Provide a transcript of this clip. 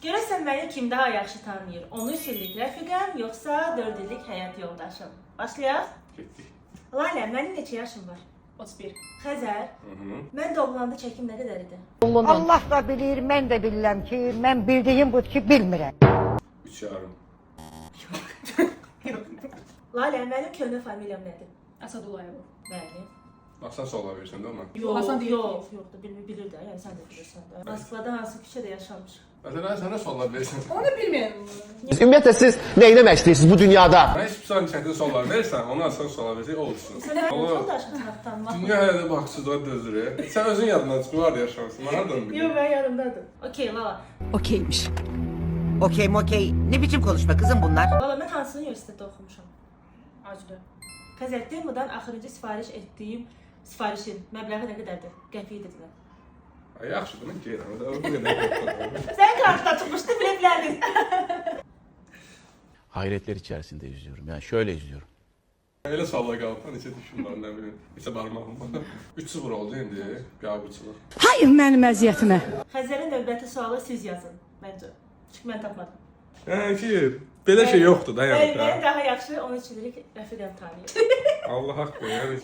Görəsən məni kim daha yaxşı tanıyır? 13 illik rəfiqəm, yoxsa 4 illik həyat yoldaşım? Başlayaq. Getdik. Lalə, mənim neçə yaşım var? 31. Xəzər, mən doğulanda çəkim nə qədər idi? Allah da bilir, mən də bilirəm ki, mən bildiyim budur ki, bilmirəm. 3 yarım. Lalə, mənim köhnə familiyam nədir? Asadullayev. Bəli. Hasan sola verirsən də ona. Yox, Hasan deyil. yoxdur, bilir də, yəni sən də bilirsən də. Moskvada hansı küçədə yaşamışıq? Məsələn, sənə suallar verirsən. Onu bilmeyen. Ümumiyyətlə siz nə etmək istəyirsiniz bu dünyada? Mən heç bir saniyə çətin suallar verirsən, ona asan suallar versək, o olsun. Sən həyat Amma yoldaşını tanımaq. dünya hələ də baxsızlığa dözür. Sən özün yadından çıxmır, harada yaşamışsın, mən hardan Yox, bilirəm. mən yanımdadır. Okey, Lala. Okeymiş. Okey. Ne biçim konuşma kızım bunlar? Lala, mən hansı universitetdə oxumuşam? Acıdı. Xəzər Demodan axırıncı sifariş etdiyim sifarişin məbləği nə qədərdir? Qəpiy dedilər. Ay, yaxşıdır, mən geyirəm. O qədər. Sən kartda çıxmışdı, bilə bilərdin. Hayretler içerisinde izliyorum. Yani şöyle izliyorum. Elə suallar qalıb, neçə düşün var, nə bilim. Neçə barmağım var. 3-0 oldu indi, qəbulçılıq. Hayır benim əziyyətimə. Xəzərin növbəti sualı siz yazın, məncə. Çünki mən tapmadım. Yəni ki, belə şey yoxdur da yəni. Mən daha yaxşı 13 illik rəfiqəm tanıyır. Allah haqqı, yəni.